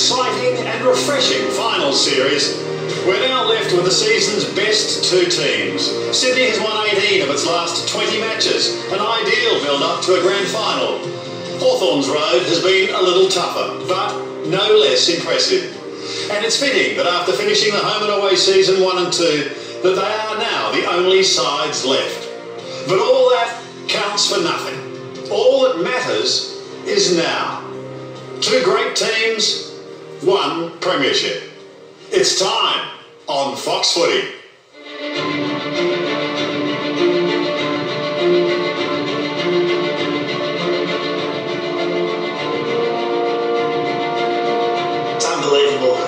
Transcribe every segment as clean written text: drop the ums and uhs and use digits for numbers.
exciting and refreshing final series, we're now left with the season's best two teams. Sydney has won 18 of its last 20 matches, an ideal build-up to a grand final. Hawthorn's road has been a little tougher, but no less impressive. And it's fitting that after finishing the home and away season 1 and 2, that they are now the only sides left. But all that counts for nothing. All that matters is now. Two great teams, one premiership. It's time on Fox Footy.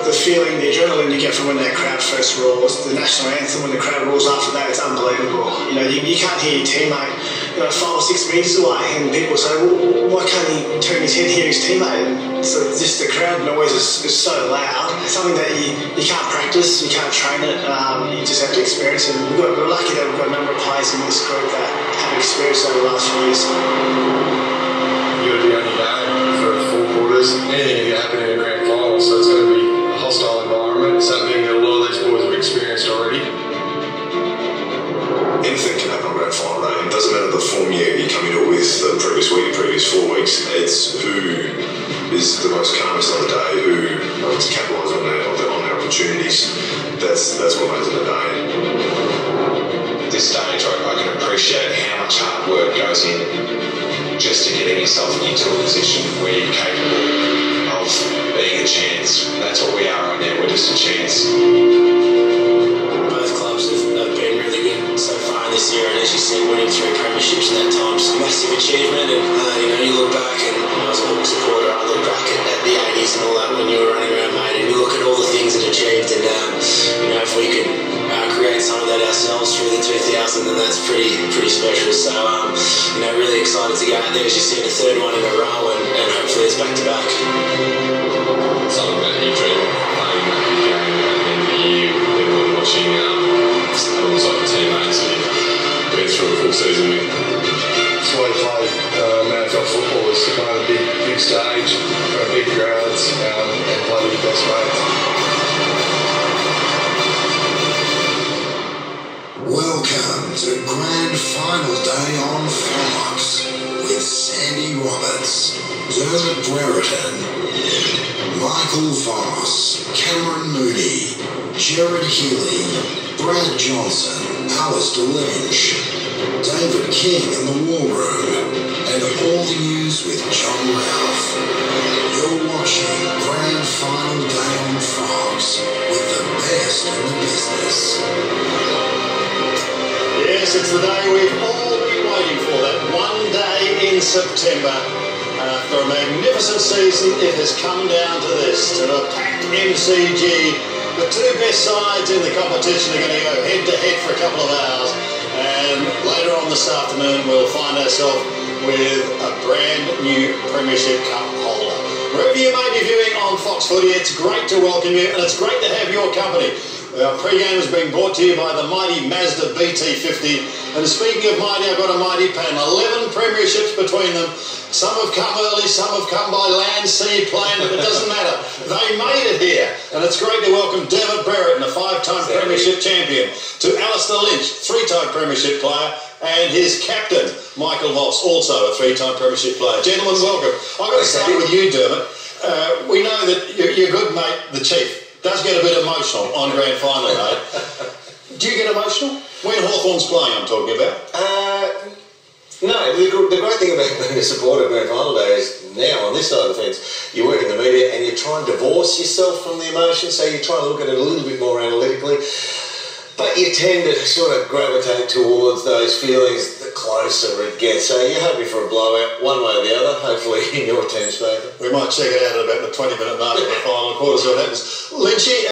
The feeling, the adrenaline you get from when that crowd first roars, the national anthem when the crowd roars after that, it's unbelievable. You know, you can't hear your teammate, 5 or 6 metres away, and people say, well, why can't he turn his head, hear his teammate? And so just the crowd noise is so loud. It's something that you can't practice, you can't train it, you just have to experience it. And we're lucky that we've got a number of players in this group that have experienced over the last few years. You've got to be on your game for 4 quarters. Anything can happen in a grand final, so it's going to be hostile environment, something that a lot of these boys have experienced already. Anything can happen on grand final day. It doesn't matter the form you come into it with the previous week, the previous 4 weeks. It's who is the most calmest on the day, who knows to capitalise on their opportunities. That's what makes it a day. At this stage, I can appreciate how much hard work goes in just to getting yourself into a position where you're capable of being a chance. That's what we are right now, we're just a chance. Both clubs have been really good so far this year, and as you said, winning 3 premierships at that time is a massive achievement. And you look back, and as a Hawk supporter, I look back at the 80s and all that when you were running around, mate, and you look at all the things it achieved, and if we could create some of that ourselves through the 2000s, then that's pretty special. So really excited to go out there, as you said, the 3rd one in a row, and hopefully it's back to back. Something that you dream of playing that big game at the end of the year, people watching alongside the teammates that you've been through a full season with. That's why you play AFL football, is to play on a big stage, in front of big crowds, and play with your best mates. Welcome to Grand Final Day on Fox with Sandy Roberts, Dermot Brereton, Michael Voss, Cameron Mooney, Jared Healy, Brad Johnson, Alistair Lynch, David King in the War Room, and all the news with John Ralph. You're watching Grand Final Day on Fox with the best in the business. Yes, it's the day we've all been waiting for, that one day in September. After a magnificent season, it has come down to this, to a packed MCG. The 2 best sides in the competition are going to go head-to-head for a couple of hours. And later on this afternoon, we'll find ourselves with a brand new Premiership Cup holder. Wherever you may be viewing on Fox Footy, it's great to welcome you, and it's great to have your company. Our pre-game has been brought to you by the mighty Mazda BT50. And speaking of mighty, I've got a mighty panel. 11 premierships between them. Some have come early, some have come by land, sea, plane, but it doesn't matter. They made it here. And it's great to welcome Dermot Brereton, a 5-time premiership champion, to Alistair Lynch, 3-time premiership player, and his captain, Michael Voss, also a 3-time premiership player. Gentlemen, welcome. I've got to start with you, Dermot. We know that your good mate, the Chief, does get a bit emotional on grand final day. Do you get emotional? When Hawthorn's playing, I'm talking about. No, the great thing about being a supporter of grand final day is now on this side of the fence, you work in the media and you try and divorce yourself from the emotion, so you try and look at it a little bit more analytically. But you tend to sort of gravitate towards those feelings the closer it gets. So you're hoping for a blowout one way or the other, hopefully in your team's favour. We might check it out at about the 20-minute mark of the final quarter, so that was Lynchy.